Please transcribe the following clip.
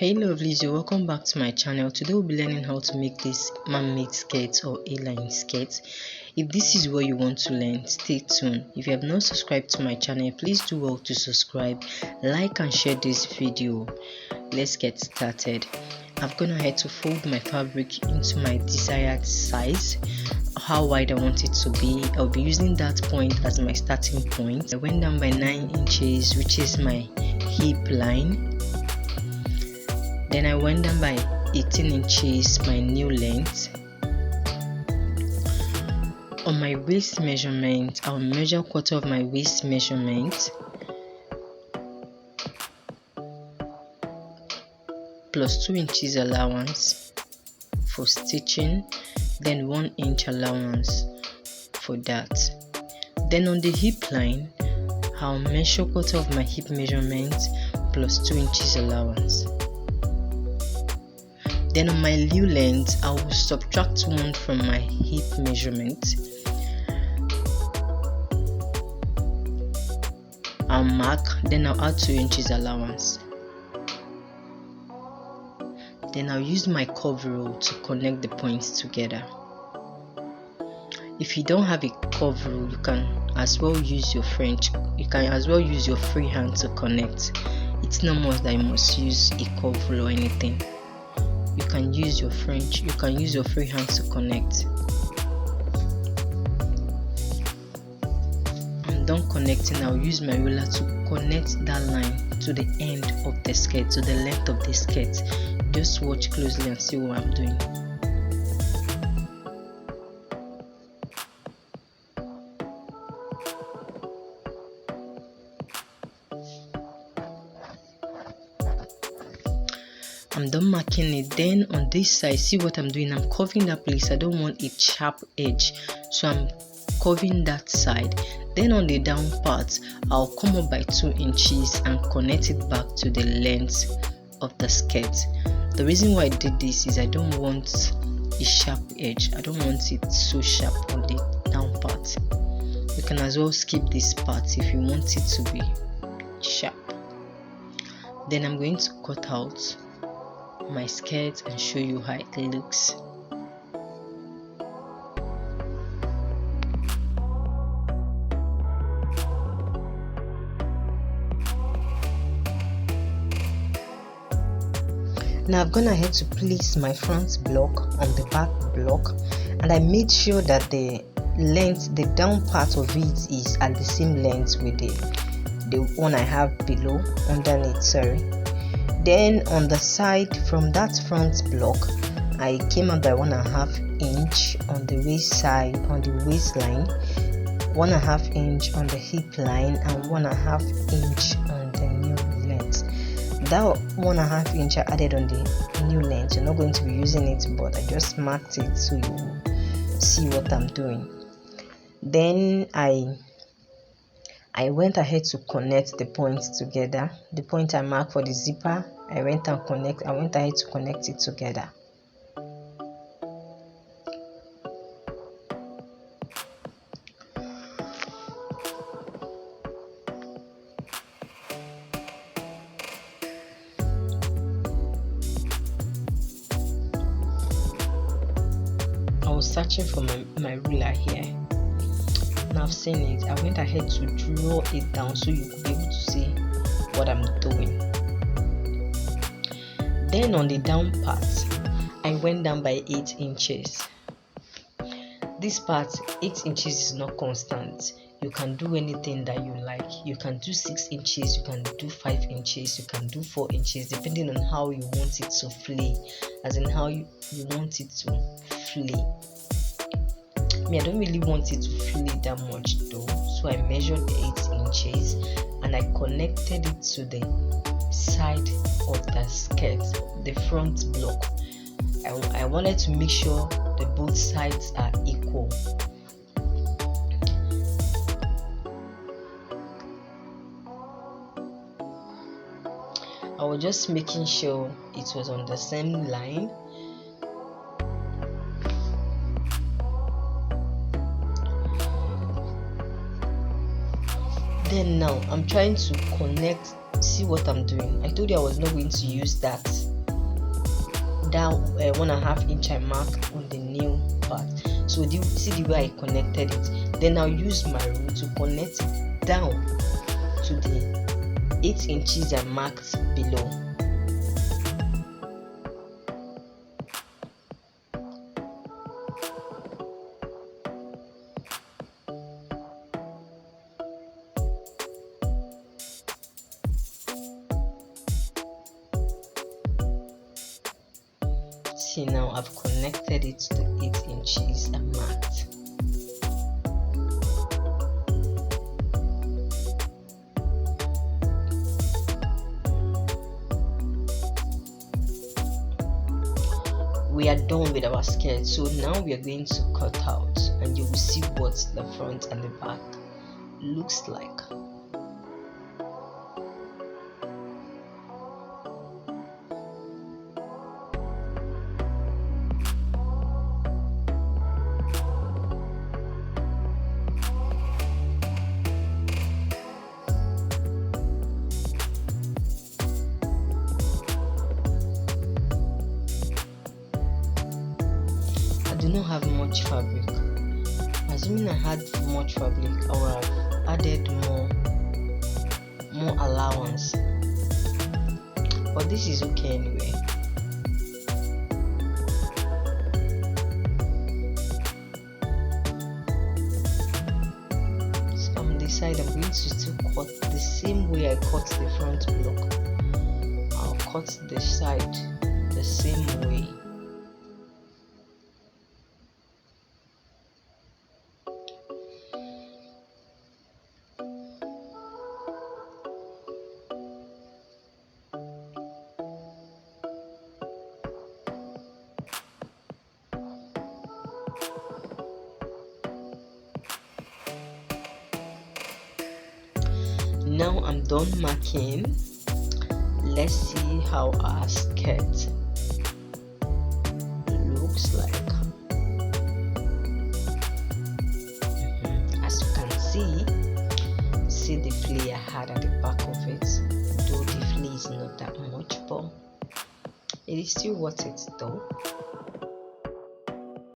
Hey lovelies, you're welcome back to my channel. Today we'll be learning how to make this mermaid skirt or Aline skirt. If this is what you want to learn, stay tuned. If you have not subscribed to my channel, please do well to subscribe, like and share this video. Let's get started. I've gone ahead to fold my fabric into my desired size, how wide I want it to be. I'll be using that point as my starting point. I went down by 9 inches, which is my hip line. Then I went down by 18 inches, my new length. On my waist measurement, I'll measure quarter of my waist measurement plus 2 inches allowance for stitching, then 1 inch allowance for that. Then on the hip line, I'll measure quarter of my hip measurement plus 2 inches allowance. Then on my new length, I will subtract 1 from my hip measurement. I'll mark, then I'll add 2 inches allowance. Then I'll use my curve rule to connect the points together. If you don't have a curve rule, you can as well use your your free hand to connect. It's not must that you must use a curve rule or anything. You can use your free hand to connect. I'm done connecting. I'll use my ruler to connect that line to the end of the skirt, to the length of the skirt. Just watch closely and see what I'm doing. I'm done marking it. Then on this side, see what I'm doing. I'm curving that place. I don't want a sharp edge, so I'm curving that side. Then on the down part, I'll come up by 2 inches and connect it back to the length of the skirt. The reason why I did this is I don't want a sharp edge. I don't want it so sharp on the down part. You can as well skip this part if you want it to be sharp. Then I'm going to cut out my skirt and show you how it looks. Now I've gone ahead to place my front block on the back block, and I made sure that the down part of it is at the same length with the one I have below, underneath, sorry. Then on the side from that front block, I came up by 1.5 inch on the waist side, on the waistline, 1.5 inch on the hip line, and 1.5 inch on the new length. That 1.5 inch I added on the new length. You're not going to be using it, but I just marked it so you see what I'm doing. Then I went ahead to connect the points together. The point I marked for the zipper, I went ahead to connect it together. I was searching for my ruler here. Now I've seen it. I went ahead to draw it down so you could be able to see what I'm doing. Then on the down part, I went down by 8 inches. This part, 8 inches is not constant. You can do anything that you like. You can do 6 inches, you can do 5 inches, you can do 4 inches, depending on how you want it to flay, as in how you want it to flay. I don't really want it to flay that much though, so I measured the 8 inches and I connected it to the side of the skirt, the front block. I wanted to make sure that both sides are equal. I was just making sure it was on the same line. Then now I'm trying to connect. See what I'm doing. I told you I was not going to use that that 1.5 inch I marked on the nail part. So do you see the way I connected it? Then I'll use my rule to connect it down to the 8 inches I marked below. See, now I've connected it to 8 inches I marked. We are done with our skirt, so now we are going to cut out, and you will see what the front and the back looks like. I do not have much fabric. Assuming I had much fabric, I would have added more allowance, but this is okay anyway. So on this side, I'm going to still cut the same way I cut the front block. I'll cut the side the same way. Now I'm done marking. Let's see how our skirt looks like. As you can see the flare I had at the back of it, though the flare is not that much, but it is still worth it though.